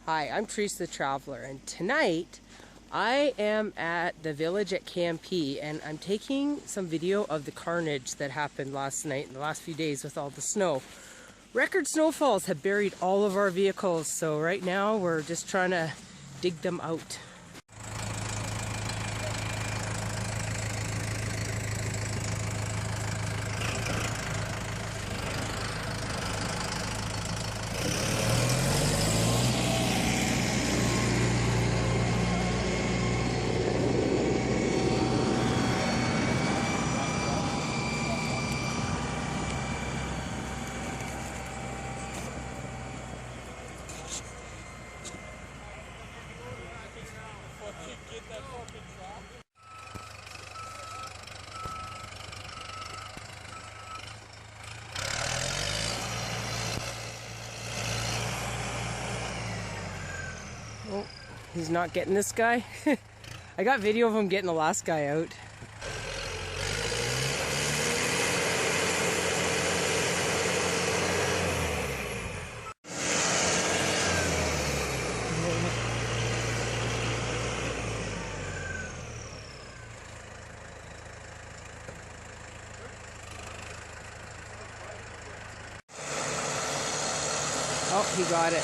Hi, I'm Teresa the Traveler, and tonight I am at the village at KMP, and I'm taking some video of the carnage that happened last night and the last few days with all the snow. Record snowfalls have buried all of our vehicles, so right now we're just trying to dig them out. Oh, he's not getting this guy. I got video of him getting the last guy out. Oh, he got it.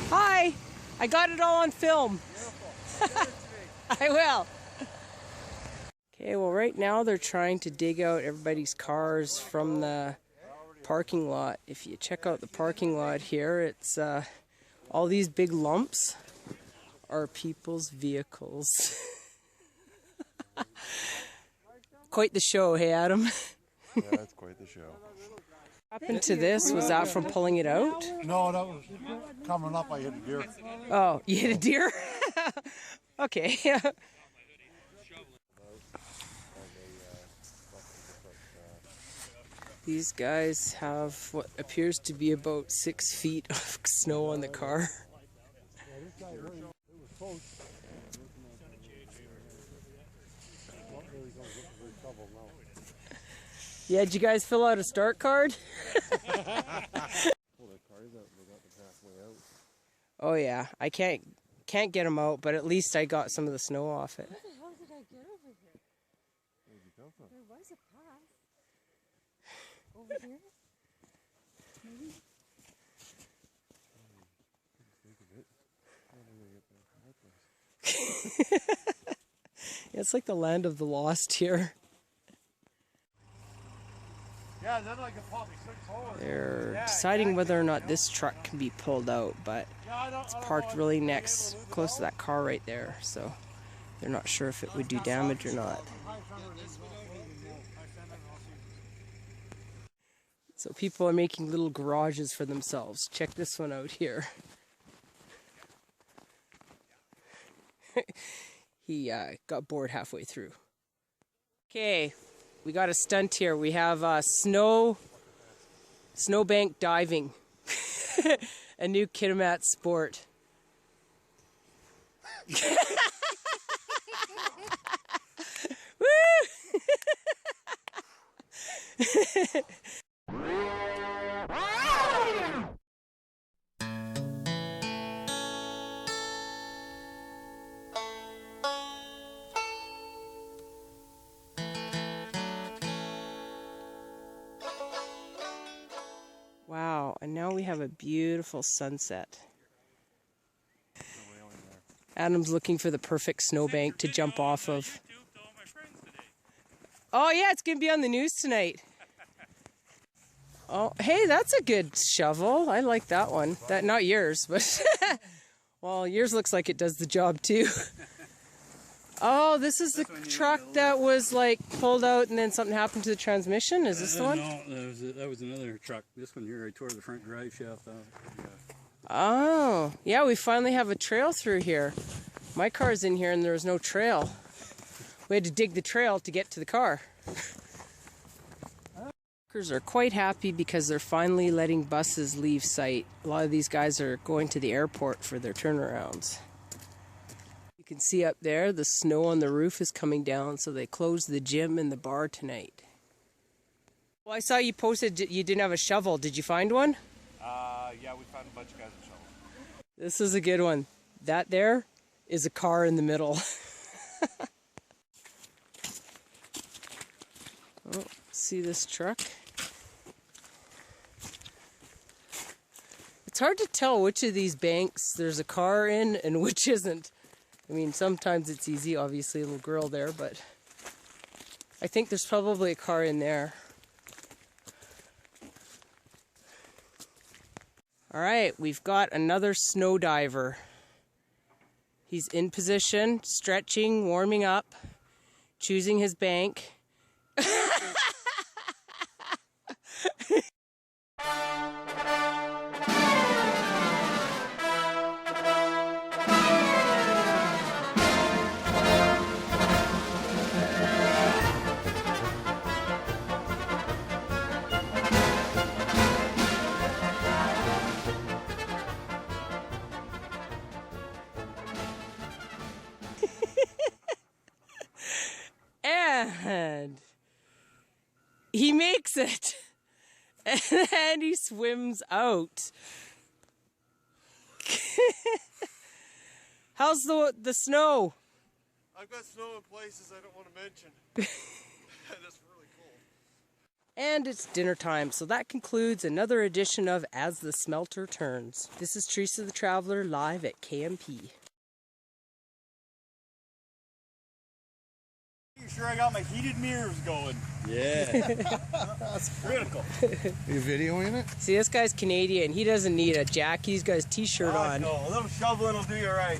Hi! I got it all on film. I will. Okay, well right now they're trying to dig out everybody's cars from the parking lot. If you check out the parking lot here, it's all these big lumps are people's vehicles. Quite the show, hey Adam? Yeah, that's quite the show. What happened to this? Was that from pulling it out? No, that was coming up. I hit a deer. Oh, you hit a deer? Okay. These guys have what appears to be about 6 feet of snow on the car. Yeah, did you guys fill out a start card? Oh yeah, I can't get them out, but at least I got some of the snow off it. How the hell did I get over here? Where did you come from? There was a path. Over here? Maybe? Yeah, it's like the land of the lost here. Yeah, then I can probably switch forward. They're deciding whether or not this truck can be pulled out, but it's parked really close to that car right there, so they're not sure if it would do damage or not. So people are making little garages for themselves. Check this one out here. He got bored halfway through. Okay, we got a stunt here. We have snowbank diving, a new Kitimat sport. Woo! Wow, and now we have a beautiful sunset. Adam's looking for the perfect snowbank to jump off of. Oh yeah, it's going to be on the news tonight. Oh, hey, that's a good shovel. I like that one. That, not yours, but well, yours looks like it does the job too. Oh, this is the truck that was like pulled out and then something happened to the transmission? Is this the one? No, that was another truck. This one here, I tore the front drive shaft out. Yeah. Oh, yeah, we finally have a trail through here. My car's in here and there's no trail. We had to dig the trail to get to the car. Workers are quite happy because they're finally letting buses leave site. A lot of these guys are going to the airport for their turnarounds. You can see up there the snow on the roof is coming down, so they closed the gym and the bar tonight. Well, I saw you posted you didn't have a shovel. Did you find one? Yeah, we found a bunch of guys with shovels. This is a good one. That there is a car in the middle. Oh, see this truck? It's hard to tell which of these banks there's a car in and which isn't. I mean, sometimes it's easy, obviously a little grill there, but I think there's probably a car in there. All right, we've got another snow diver. He's in position, stretching, warming up, choosing his bank. And he makes it. And he swims out. How's the snow? I've got snow in places I don't want to mention. That's really cool. And it's dinner time, so that concludes another edition of As the Smelter Turns. This is Teresa the Traveler live at KMP. You sure I got my heated mirrors going? Yeah. That's critical. Are you videoing it? See, this guy's Canadian. He doesn't need a jacket. He's got his t-shirt on. No, a little shoveling will do you right.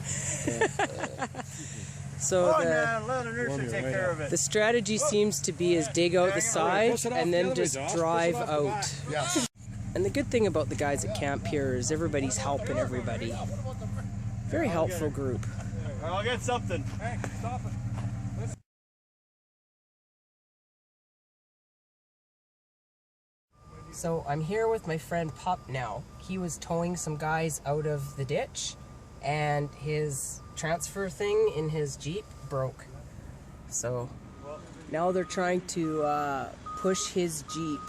So man, let an nurse take care of it. the strategy seems to be is dig out the side and then just drive out. Yes. And the good thing about the guys at camp here is everybody's helping everybody. Very helpful group. I'll get something. Hey, stop it. So I'm here with my friend Pup now. He was towing some guys out of the ditch and his transfer thing in his Jeep broke. So now they're trying to push his Jeep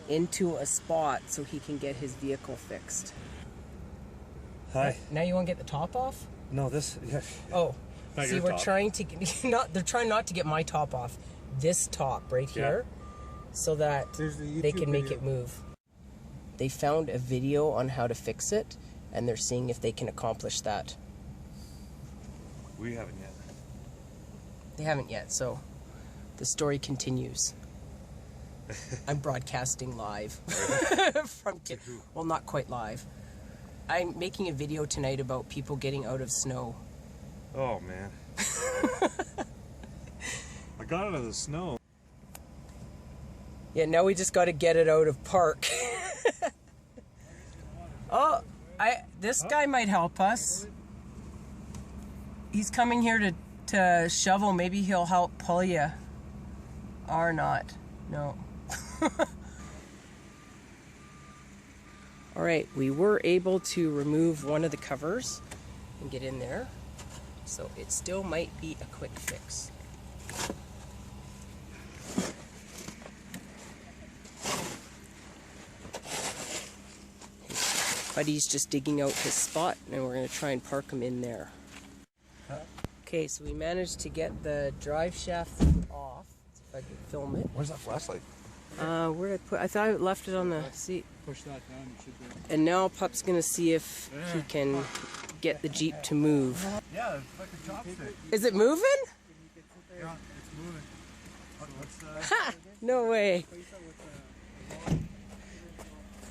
into a spot so he can get his vehicle fixed. Hi. Now you want to get the top off? No, this. Yeah. Oh, Not see, your we're top. trying to get, they're trying not to get my top off. This top right here, so that they can make it move. They found a video on how to fix it, and they're seeing if they can accomplish that. We haven't yet. They haven't yet, so the story continues. I'm broadcasting live from well, not quite live. I'm making a video tonight about people getting out of snow. Oh man. I got out of the snow. Yeah, now we just got to get it out of park. Oh, this guy might help us. He's coming here to shovel. Maybe he'll help pull you. Or not. No. All right, we were able to remove one of the covers and get in there. So it still might be a quick fix. Buddy's just digging out his spot, and we're going to try and park him in there. Okay, so we managed to get the drive shaft thing off. Let's see if I can film it. Where's that flashlight? Where did I put? I thought I left it on the seat. Push that down, you should be able And now Pup's going to see if he can get the Jeep to move. Yeah, it's like a chopstick. Is it moving? Yeah, it's moving. What's Ha! No way.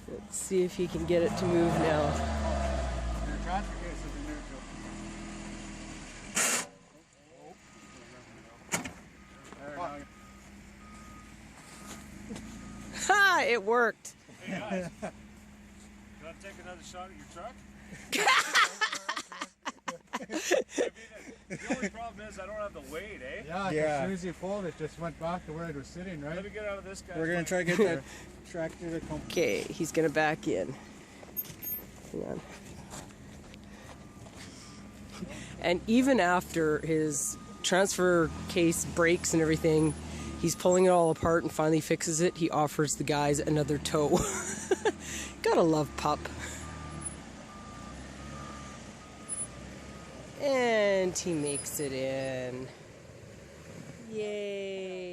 Let's see if he can get it to move now. your transfer case is in there too. Ha! It worked. Hey guys, you want to take another shot at your truck? The only problem is I don't have the weight, eh? Yeah, Yeah. as soon as you pulled, it just went back to where it was sitting, right? Let me get out of this guy. We're gonna try to get that tractor to come. Okay, he's gonna back in. Hang on. And even after his transfer case breaks and everything, he's pulling it all apart and finally fixes it. He offers the guys another tow. Gotta love pup. And he makes it in. Yay.